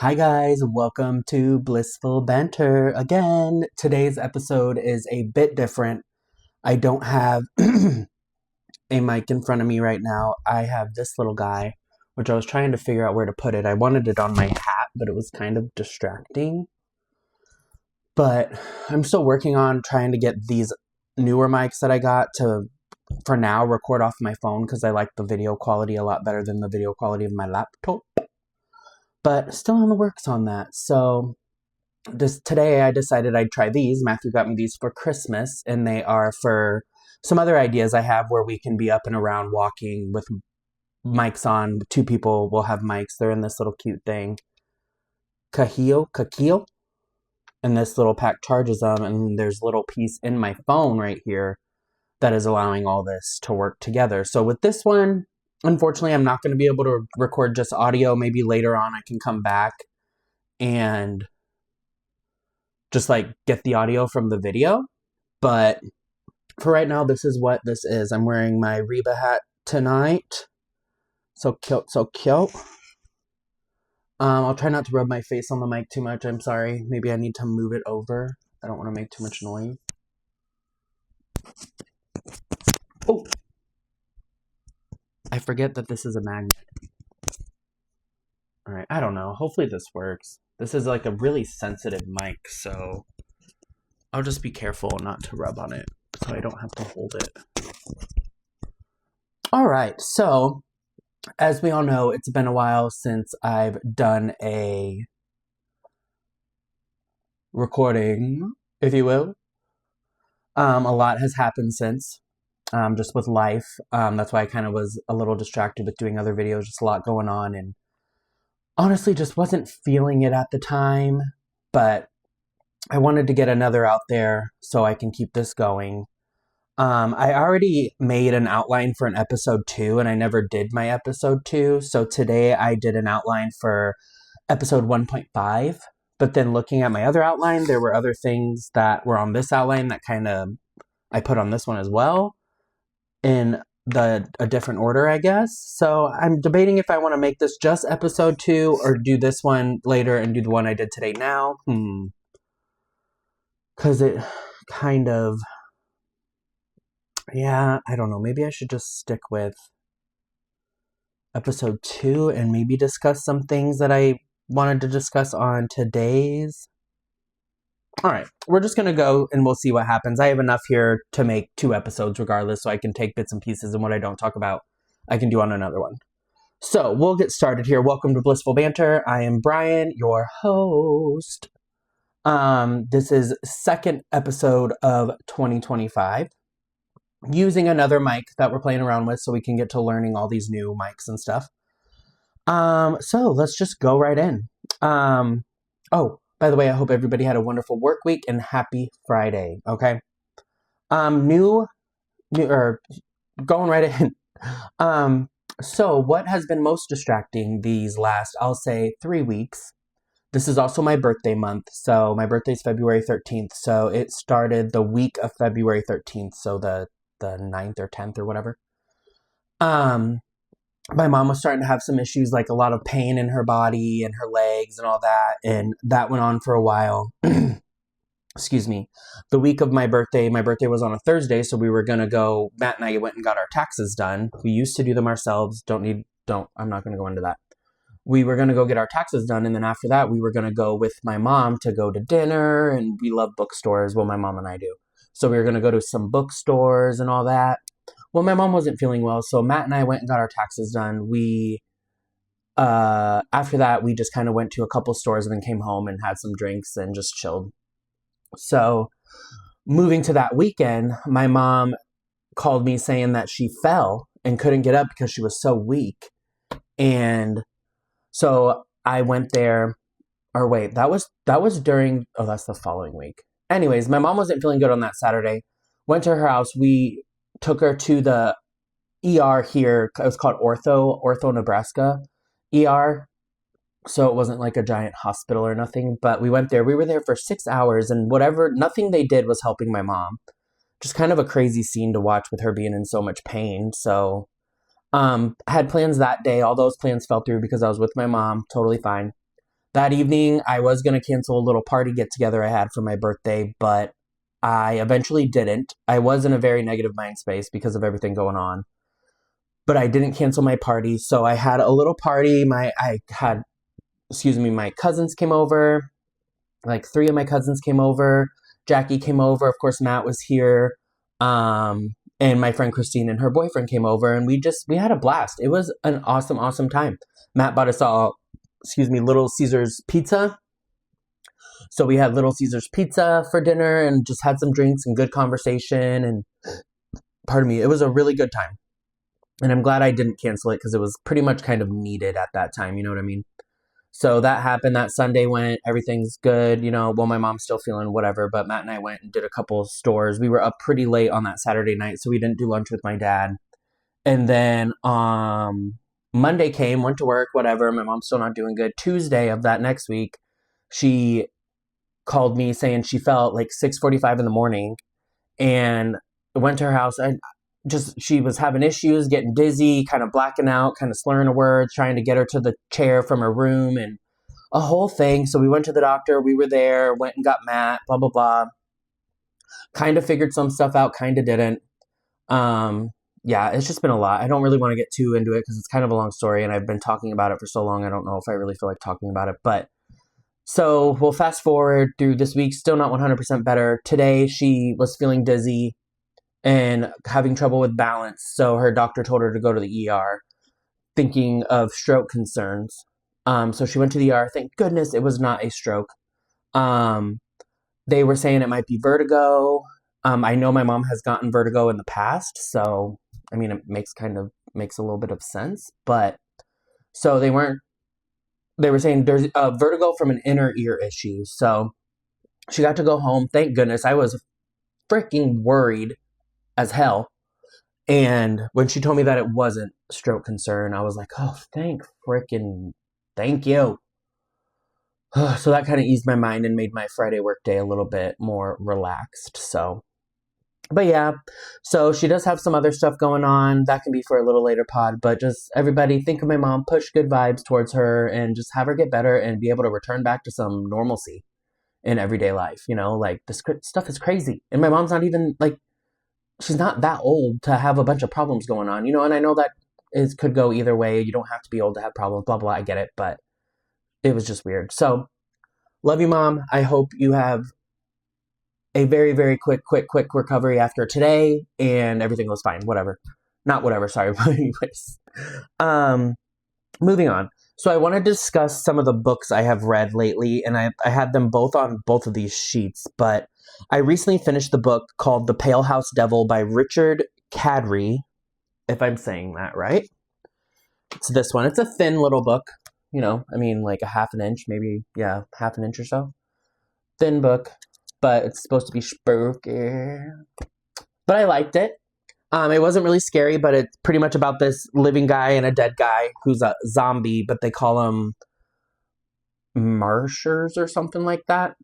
Hi guys, welcome to Blissful Banter again. Today's episode is a bit different. I don't have a mic in front of me right now. I have this little guy, which I was trying to figure out where to put it. I wanted it on my hat, but it was kind of distracting. But I'm still working on trying to get these newer mics that I got to, for now, record off my phone because I like the video quality a lot better than the video quality of my laptop. But still on the works on that. So today I decided I'd try these. Matthew got me these for Christmas, and they are for some other ideas I have where we can be up and around walking with mics on. Two people will have mics. They're in this little cute thing. Kakio. And this little pack charges them, and there's a little piece in my phone right here that is allowing all this to work together. So with this one, unfortunately, I'm not going to be able to record just audio. Maybe later on I can come back and just get the audio from the video. But for right now, this is what this is. I'm wearing my Reba hat tonight. So cute, so cute. I'll try not to rub my face on the mic too much. I'm sorry. Maybe I need to move it over. I don't want to make too much noise. Oh! I forget that this is a magnet. Alright, I don't know. Hopefully this works. This is a really sensitive mic, so I'll just be careful not to rub on it so I don't have to hold it. Alright, so as we all know, it's been a while since I've done a recording, if you will. A lot has happened since, just with life. That's why I kind of was a little distracted with doing other videos, just a lot going on, and honestly just wasn't feeling it at the time, but I wanted to get another out there so I can keep this going. I already made an outline for an episode 2, and I never did my episode 2, so today I did an outline for episode 1.5, but then looking at my other outline, there were other things that were on this outline that kind of I put on this one as well, in a different order, I guess. So I'm debating if I want to make this just episode 2 or do this one later and do the one I did today now. Because it kind of... Yeah, I don't know. Maybe I should just stick with episode 2 and maybe discuss some things that I wanted to discuss on today's. Alright, we're just going to go and we'll see what happens. I have enough here to make 2 episodes regardless, so I can take bits and pieces, and what I don't talk about, I can do on another one. So, we'll get started here. Welcome to Blissful Banter. I am Brian, your host. This is second episode of 2025. Using another mic that we're playing around with so we can get to learning all these new mics and stuff. So let's just go right in. Oh, by the way, I hope everybody had a wonderful work week and happy Friday, okay? Going right in. So what has been most distracting these last, I'll say, 3 weeks? This is also my birthday month, so my birthday is February 13th, so it started the week of February 13th, so the 9th or 10th or whatever. My mom was starting to have some issues, like a lot of pain in her body and her legs and all that, and that went on for a while. Excuse me. The week of my birthday was on a Thursday, so we were going to go, Matt and I went and got our taxes done. We used to do them ourselves. I'm not going to go into that. We were going to go get our taxes done, and then after that, we were going to go with my mom to go to dinner, and we love bookstores. Well, my mom and I do. So we were going to go to some bookstores and all that. Well, my mom wasn't feeling well, so Matt and I went and got our taxes done. After that, we just kind of went to a couple stores and then came home and had some drinks and just chilled. So moving to that weekend, my mom called me saying that she fell and couldn't get up because she was so weak. And so I went there, or wait, that was during, that's the following week. Anyways, my mom wasn't feeling good on that Saturday. Went to her house. We took her to the ER here. It was called Ortho, Nebraska ER. So it wasn't like a giant hospital or nothing, but we went there. We were there for 6 hours, and nothing they did was helping my mom. Just kind of a crazy scene to watch with her being in so much pain. So I had plans that day. All those plans fell through because I was with my mom. Totally fine. That evening, I was going to cancel a little party get together I had for my birthday, but I eventually didn't. I was in a very negative mind space because of everything going on, but I didn't cancel my party. So I had a little party. My cousins came over. Like 3 of my cousins came over. Jackie came over. Of course, Matt was here. And my friend Christine and her boyfriend came over, and we had a blast. It was an awesome, awesome time. Matt bought us all, Little Caesars pizza. So we had Little Caesars pizza for dinner and just had some drinks and good conversation. And pardon me, it was a really good time. And I'm glad I didn't cancel it because it was pretty much kind of needed at that time. You know what I mean? So that happened. That Sunday went. Everything's good. Well, my mom's still feeling whatever, but Matt and I went and did a couple of stores. We were up pretty late on that Saturday night, so we didn't do lunch with my dad. And then Monday came, went to work, whatever. My mom's still not doing good. Tuesday of that next week, she called me saying she felt like 6:45 in the morning and went to her house. She was having issues, getting dizzy, kind of blacking out, kind of slurring a word, trying to get her to the chair from her room and a whole thing. So we went to the doctor. We were there, went and got Matt, blah, blah, blah. Kind of figured some stuff out, kind of didn't. Yeah, it's just been a lot. I don't really want to get too into it because it's kind of a long story and I've been talking about it for so long. I don't know if I really feel like talking about it. But so we'll fast forward through this week, still not 100% better. Today she was feeling dizzy and having trouble with balance. So her doctor told her to go to the ER, thinking of stroke concerns. So she went to the ER. Thank goodness it was not a stroke. They were saying it might be vertigo. I know my mom has gotten vertigo in the past, so I mean it makes a little bit of sense. But so they were saying there's a vertigo from an inner ear issue. So she got to go home. Thank goodness. I was freaking worried as hell. And when she told me that it wasn't stroke concern, I was like, oh, thank you. So that kind of eased my mind and made my Friday work day a little bit more relaxed. So, but yeah, so she does have some other stuff going on. That can be for a little later pod, but just everybody think of my mom, push good vibes towards her and just have her get better and be able to return back to some normalcy in everyday life. Like this stuff is crazy. And my mom's not even like, she's not that old to have a bunch of problems going on, and I know that could go either way. You don't have to be old to have problems, blah, blah, I get it, but it was just weird. So, love you, Mom. I hope you have a very, very quick recovery after today, and everything goes fine. Not whatever, sorry, but anyways. Moving on. So I want to discuss some of the books I have read lately, and I had them both on both of these sheets, but I recently finished the book called The Pale House Devil by Richard Kadrey, if I'm saying that right. It's this one. It's a thin little book, like a half an inch, maybe, yeah, half an inch or so. Thin book, but it's supposed to be spooky. But I liked it. It wasn't really scary, but it's pretty much about this living guy and a dead guy who's a zombie, but they call him Marshers or something like that.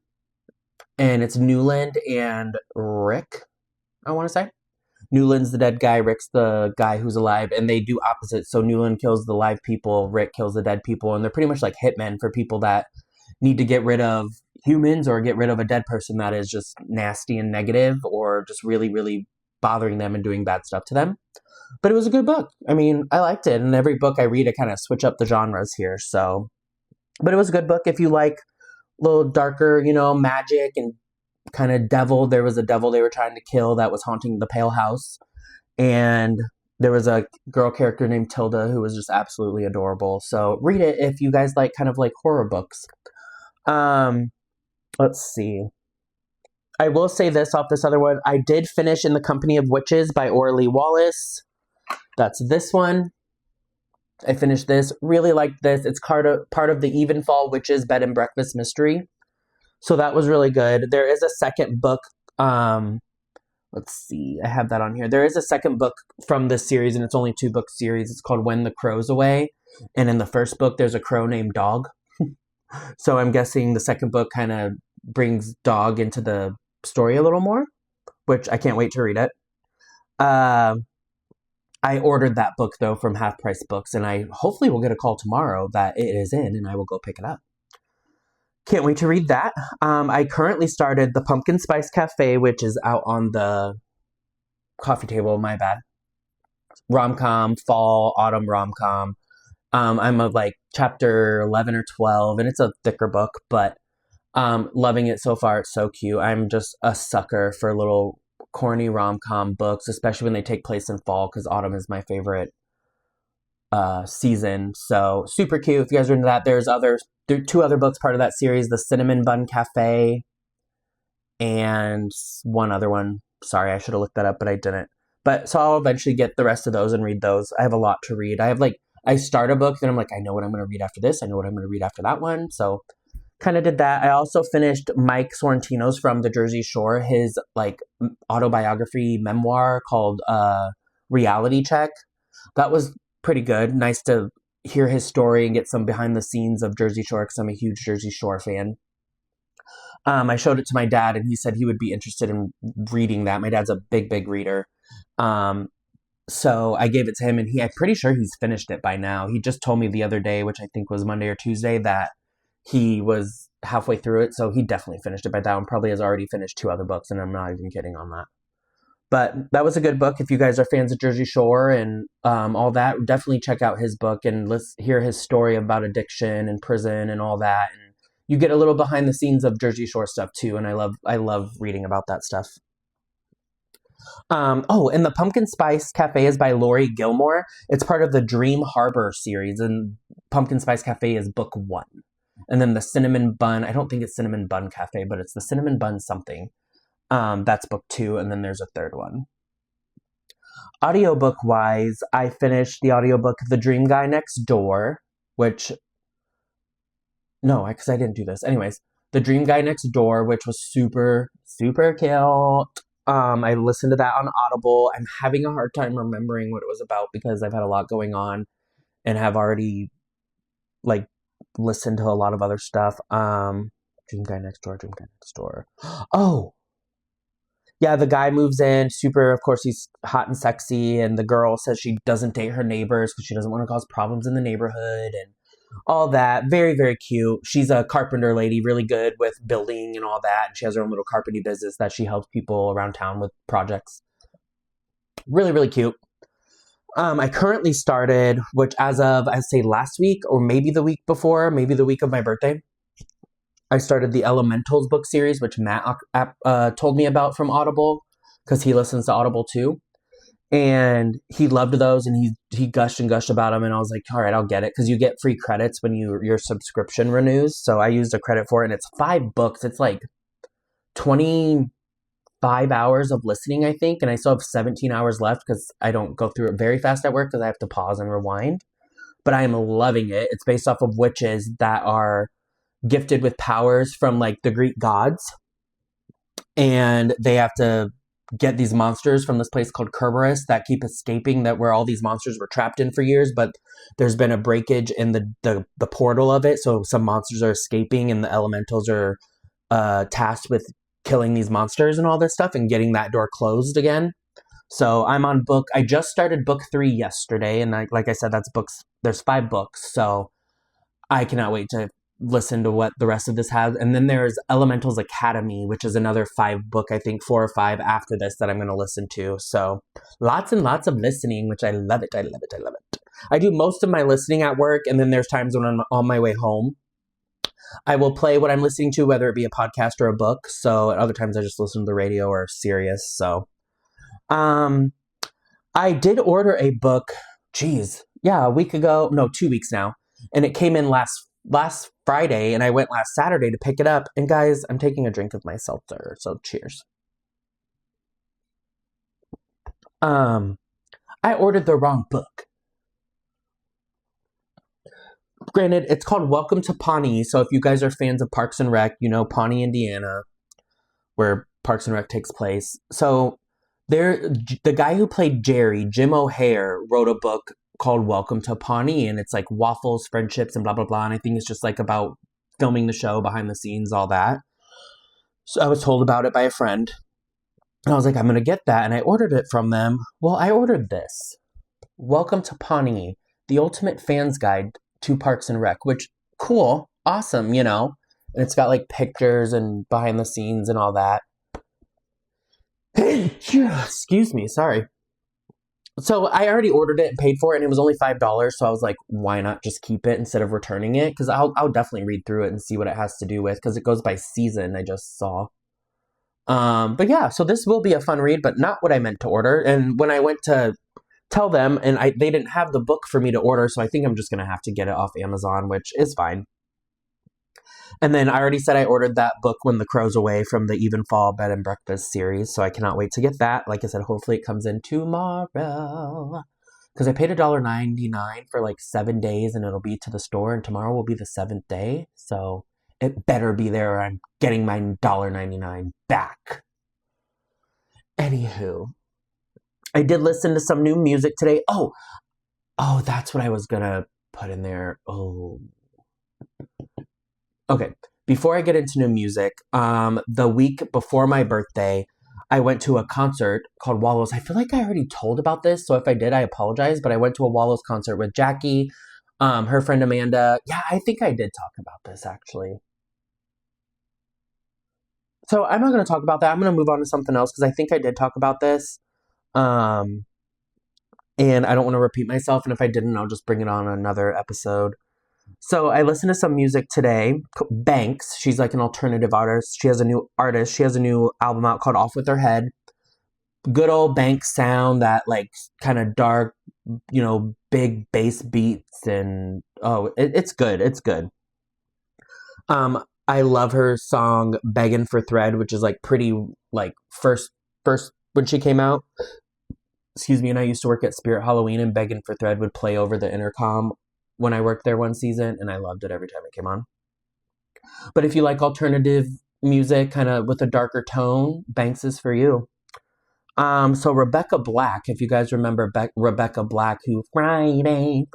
And it's Newland and Rick, I want to say. Newland's the dead guy, Rick's the guy who's alive, and they do opposites. So Newland kills the live people, Rick kills the dead people, and they're pretty much like hitmen for people that need to get rid of humans or get rid of a dead person that is just nasty and negative or just really, really bothering them and doing bad stuff to them. But it was a good book. I mean, I liked it, and every book I read, I kind of switch up the genres here. So, but it was a good book if you like a little darker, magic and kind of devil. There was a devil they were trying to kill that was haunting the Pale House. And there was a girl character named Tilda who was just absolutely adorable. So read it if you guys like kind of like horror books. Let's see. I will say this off this other one. I did finish In the Company of Witches by Orly Wallace. That's this one. I finished this. Really liked this. It's part of the Evenfall Witches Bed and Breakfast mystery. So that was really good. There is a second book. Let's see. I have that on here. There is a second book from this series, and it's only 2-book series. It's called When the Crow's Away. And in the first book, there's a crow named Dog. So I'm guessing the second book kind of brings Dog into the story a little more, which I can't wait to read it. I ordered that book, though, from Half Price Books, and I hopefully will get a call tomorrow that it is in, and I will go pick it up. Can't wait to read that. I currently started The Pumpkin Spice Cafe, which is out on the coffee table, my bad. Rom-com, fall, autumn rom-com. I'm of like chapter 11 or 12, and it's a thicker book, but loving it so far. It's so cute. I'm just a sucker for little corny rom-com books, especially when they take place in fall, because autumn is my favorite season. So super cute. If you guys are into that, there are 2 other books part of that series, The Cinnamon Bun Cafe and one other one. Sorry, I should have looked that up, but I didn't. But so I'll eventually get the rest of those and read those. I have a lot to read. I start a book, then I'm like, I know what I'm going to read after this. I know what I'm going to read after that one. So kind of did that. I also finished Mike Sorrentino's From the Jersey Shore, his like autobiography memoir called Reality Check. That was pretty good. Nice to hear his story and get some behind the scenes of Jersey Shore, because I'm a huge Jersey Shore fan. I showed it to my dad, and he said he would be interested in reading that. My dad's a big, big reader. So I gave it to him, and I'm pretty sure he's finished it by now. He just told me the other day, which I think was Monday or Tuesday, that he was halfway through it. So he definitely finished it by now, and probably has already finished 2 other books, and I'm not even kidding on that. But that was a good book. If you guys are fans of Jersey Shore and all that, definitely check out his book and let's hear his story about addiction and prison and all that. And you get a little behind the scenes of Jersey Shore stuff too, and I love reading about that stuff. And The Pumpkin Spice Cafe is by Laurie Gilmore. It's part of the Dream Harbor series, and Pumpkin Spice Cafe is book 1. And then the Cinnamon Bun, I don't think it's Cinnamon Bun Cafe, but it's the Cinnamon Bun something. That's book 2, and then there's a 3rd one. Audiobook wise, I finished the audiobook The Dream Guy Next Door, which no, because I didn't do this. Anyways, The Dream Guy Next Door, which was super, super cute. I listened to that on Audible. I'm having a hard time remembering what it was about because I've had a lot going on and have already like listened to a lot of other stuff. Dream Guy Next Door, Dream Guy Next Door. Oh, yeah, the guy moves in, super, of course, he's hot and sexy, and the girl says she doesn't date her neighbors because she doesn't want to cause problems in the neighborhood, and all that. Very, very cute. She's a carpenter lady, really good with building and all that, and she has her own little carpenting business that she helps people around town with projects. Really, really cute. I currently started, which as of, I'd say last week, or maybe the week before, maybe the week of my birthday, I started the Elementals book series, which Matt told me about from Audible, because he listens to Audible too. And he loved those, and he gushed and gushed about them, and I was like, all right, I'll get it, because you get free credits when your subscription renews. So I used a credit for it, and it's 5 books. It's like 25 hours of listening, I think, and I still have 17 hours left because I don't go through it very fast at work because I have to pause and rewind. But I am loving it. It's based off of witches that are gifted with powers from like the Greek gods, and they have to get these monsters from this place called Kerberos that keep escaping, that where all these monsters were trapped in for years, but there's been a breakage in the portal of it, so some monsters are escaping, and the elementals are tasked with killing these monsters and all this stuff and getting that door closed again. So I just started book 3 yesterday, and like I said, there's 5 books, so I cannot wait to listen to what the rest of this has. And then there's Elementals Academy, which is another 5 book, I think 4 or 5 after this that I'm going to listen to. So lots and lots of listening, which I love it. I love it. I love it. I do most of my listening at work, and then there's times when I'm on my way home. I will play what I'm listening to, whether it be a podcast or a book. So at other times I just listen to the radio or Sirius. So I did order a book, a week ago, no, 2 weeks now. And it came in last Friday, and I went last Saturday to pick it up. And guys, I'm taking a drink of my seltzer, so cheers. I ordered the wrong book. Granted, it's called Welcome to Pawnee, so if you guys are fans of Parks and Rec, you know Pawnee, Indiana, where Parks and Rec takes place. So the guy who played Jerry, Jim O'Heir, wrote a book called Welcome to Pawnee, and it's like waffles, friendships, and blah, blah, blah, and I think it's just like about filming the show, behind the scenes, all that. So I was told about it by a friend, and I was like, I'm going to get that, and I ordered it from them. Well, I ordered this. Welcome to Pawnee, the ultimate fan's guide to Parks and Rec, which, cool, awesome, you know. And it's got like pictures and behind the scenes and all that. Excuse me, sorry. So I already ordered it and paid for it, and it was only $5. So I was like, why not just keep it instead of returning it? Because I'll definitely read through it and see what it has to do with. Because it goes by season. I just saw. But yeah, so this will be a fun read, but not what I meant to order. And when I went to tell them, and they didn't have the book for me to order, so I think I'm just gonna have to get it off Amazon, which is fine. And then I already said I ordered that book, When the Crow's Away, from the Even Fall Bed and Breakfast series, so I cannot wait to get that. Like I said, hopefully it comes in tomorrow. Because I paid $1.99 for like 7 days, and it'll be to the store, and tomorrow will be the 7th day, so it better be there or I'm getting my $1.99 back. Anywho, I did listen to some new music today. Oh, that's what I was gonna put in there. Oh. Okay, before I get into new music, the week before my birthday, I went to a concert called Wallows. I feel like I already told about this, so if I did, I apologize, but I went to a Wallows concert with Jackie, her friend Amanda. Yeah, I think I did talk about this, actually. So I'm not going to talk about that. I'm going to move on to something else, because I think I did talk about this. Um, and I don't want to repeat myself, and if I didn't, I'll just bring it on another episode. So I listened to some music today. Banks, she's like an alternative artist. She has a new album out called Off With Her Head. Good old Banks sound, that like kind of dark, big bass beats, and it's good. It's good. I love her song Beggin' for Thread, which is like pretty like first when she came out. Excuse me, and I used to work at Spirit Halloween, and Beggin' for Thread would play over the intercom when I worked there one season, and I loved it every time it came on. But if you like alternative music, kind of with a darker tone, Banks is for you. So Rebecca Black, if you guys remember Rebecca Black, who Friday,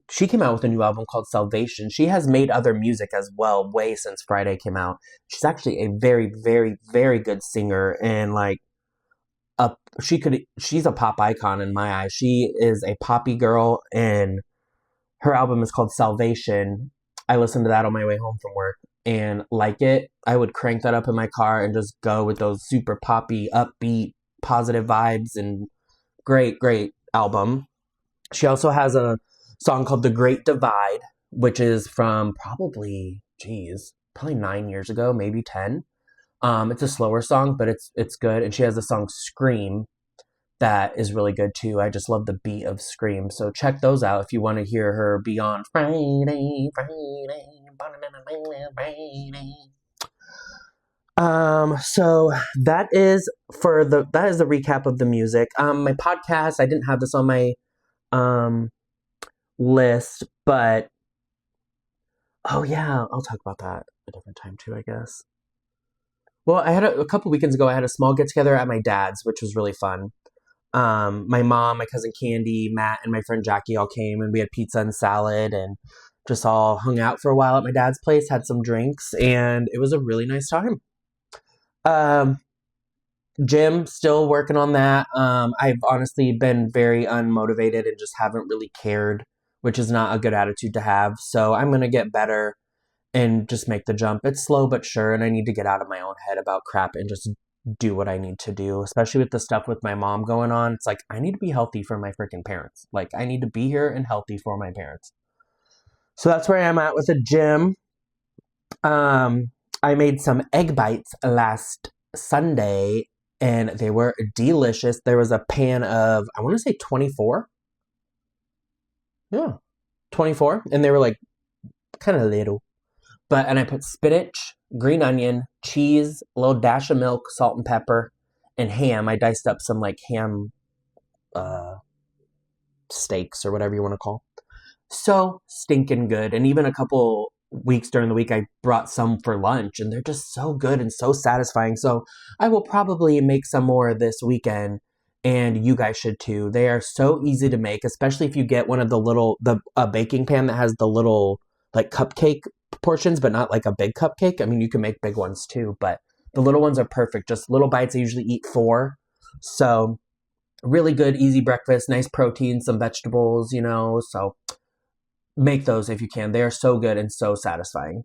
she came out with a new album called Salvation. She has made other music as well, way since Friday came out. She's actually a very, very, very good singer, and like she's a pop icon in my eyes. She is a poppy girl, and her album is called Salvation. I listened to that on my way home from work and like it. I would crank that up in my car and just go with those super poppy, upbeat, positive vibes, and great, great album. She also has a song called The Great Divide, which is from probably 9 years ago, maybe 10. It's a slower song, but it's good. And she has a song Scream that is really good too. I just love the beat of Scream. So check those out if you want to hear her beyond Friday. So that is the recap of the music. My podcast, I didn't have this on my list, but oh yeah, I'll talk about that a different time too, I guess. Well, I had a couple weekends ago, I had a small get together at my dad's, which was really fun. My mom, my cousin Candy, Matt, and my friend Jackie all came, and we had pizza and salad, and just all hung out for a while at my dad's place, had some drinks, and it was a really nice time. Gym, still working on that. I've honestly been very unmotivated and just haven't really cared, which is not a good attitude to have. So I'm going to get better and just make the jump. It's slow but sure, and I need to get out of my own head about crap and just do what I need to do, especially with the stuff with my mom going on. It's like, I need to be healthy for my freaking parents. Like, I need to be here and healthy for my parents. So that's where I'm at with the gym. I made some egg bites last Sunday, and they were delicious. There was a pan of, I want to say 24. Yeah, 24. And they were like kind of little. And I put spinach, green onion, cheese, a little dash of milk, salt and pepper, and ham. I diced up some like ham steaks or whatever you want to call. So stinking good. And even a couple weeks during the week, I brought some for lunch, and they're just so good and so satisfying. So I will probably make some more this weekend, and you guys should too. They are so easy to make, especially if you get one of a baking pan that has the little like cupcake portions, but not like a big cupcake. I mean, you can make big ones too, but the little ones are perfect. Just little bites. I usually eat 4. So really good, easy breakfast, nice protein, some vegetables, so make those if you can. They are so good and so satisfying.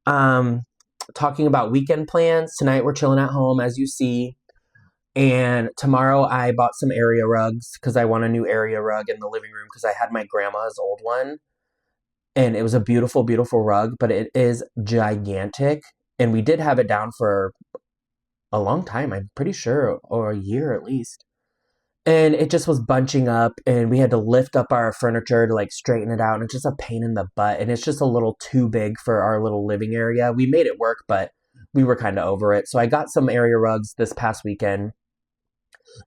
Talking about weekend plans, tonight we're chilling at home, as you see. And tomorrow I bought some area rugs because I want a new area rug in the living room because I had my grandma's old one. And it was a beautiful, beautiful rug, but it is gigantic. And we did have it down for a long time, I'm pretty sure, or a year at least. And it just was bunching up, and we had to lift up our furniture to like straighten it out. And it's just a pain in the butt. And it's just a little too big for our little living area. We made it work, but we were kind of over it. So I got some area rugs this past weekend.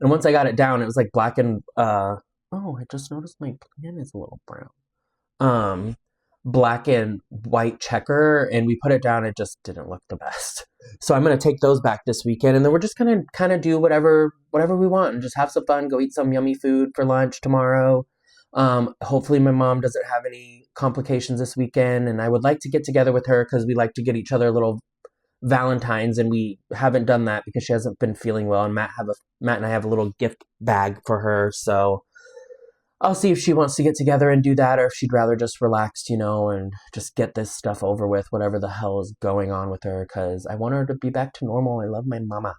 And once I got it down, it was like black and, oh, I just noticed my plan is a little brown. Black and white checker, and we put it down. It just didn't look the best. So I'm going to take those back this weekend, and then we're just going to kind of do whatever we want and just have some fun, go eat some yummy food for lunch tomorrow. Hopefully my mom doesn't have any complications this weekend, and I would like to get together with her because we like to get each other little Valentines, and we haven't done that because she hasn't been feeling well, and Matt and I have a little gift bag for her, so I'll see if she wants to get together and do that, or if she'd rather just relax, and just get this stuff over with, whatever the hell is going on with her, because I want her to be back to normal. I love my mama.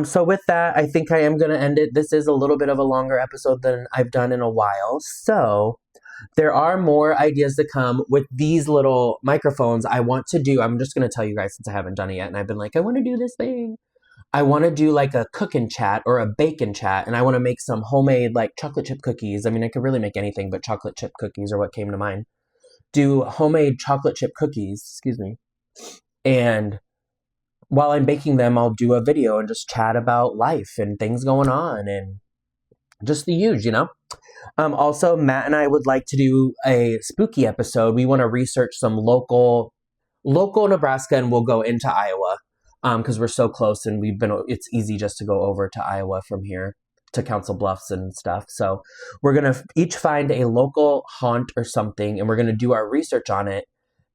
So with that, I think I am going to end it. This is a little bit of a longer episode than I've done in a while, so there are more ideas to come with these little microphones I want to do. I'm just going to tell you guys since I haven't done it yet, and I've been like, I want to do this thing. I want to do like a cooking chat or a bacon chat, and I want to make some homemade like chocolate chip cookies. I mean, I could really make anything, but chocolate chip cookies are what came to mind. Do homemade chocolate chip cookies, and while I'm baking them, I'll do a video and just chat about life and things going on and just the huge, Also, Matt and I would like to do a spooky episode. We want to research some local Nebraska, and we'll go into Iowa. Because we're so close, and it's easy just to go over to Iowa from here to Council Bluffs and stuff. So we're going to each find a local haunt or something, and we're going to do our research on it,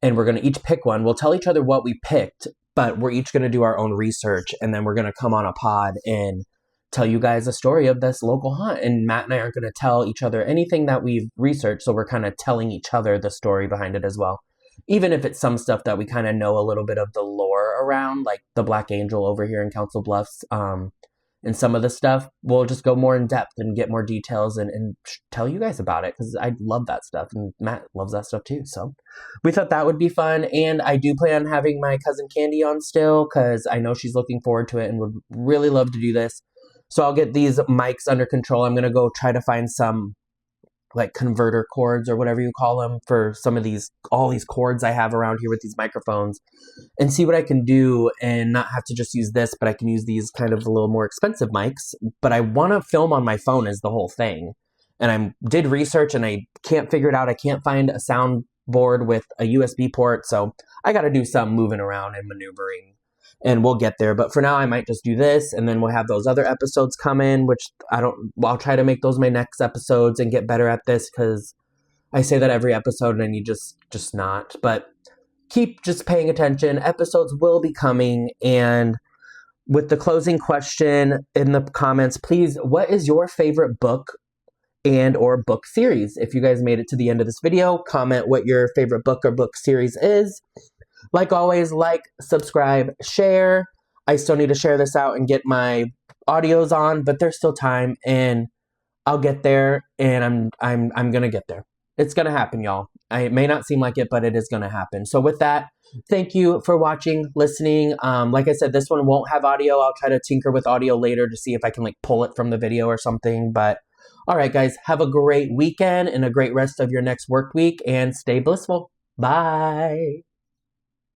and we're going to each pick one. We'll tell each other what we picked, but we're each going to do our own research, and then we're going to come on a pod and tell you guys a story of this local haunt. And Matt and I aren't going to tell each other anything that we've researched, so we're kind of telling each other the story behind it as well. Even if it's some stuff that we kind of know a little bit of the lore around, like the Black Angel over here in Council Bluffs, and some of the stuff, we'll just go more in depth and get more details and tell you guys about it, because I love that stuff, and Matt loves that stuff too. So we thought that would be fun, and I do plan on having my cousin Candy on still, because I know she's looking forward to it and would really love to do this. So I'll get these mics under control. I'm going to go try to find some like converter cords or whatever you call them for all these cords I have around here with these microphones, and see what I can do and not have to just use this, but I can use these kind of a little more expensive mics. But I want to film on my phone is the whole thing. And I did research and I can't figure it out. I can't find a soundboard with a USB port. So I got to do some moving around and maneuvering, and we'll get there. But for now, I might just do this, and then we'll have those other episodes come in, which I'll try to make those my next episodes and get better at this, because I say that every episode and you just not. But keep just paying attention. Episodes will be coming. And with the closing question in the comments, please, what is your favorite book and or book series? If you guys made it to the end of this video, comment what your favorite book or book series is. Like always, like, subscribe, share. I still need to share this out and get my audios on, but there's still time, and I'll get there, and I'm gonna get there. It's gonna happen, y'all. It may not seem like it, but it is gonna happen. So with that, thank you for watching, listening. Like I said, this one won't have audio. I'll try to tinker with audio later to see if I can like pull it from the video or something. But all right, guys, have a great weekend and a great rest of your next work week, and stay blissful. Bye.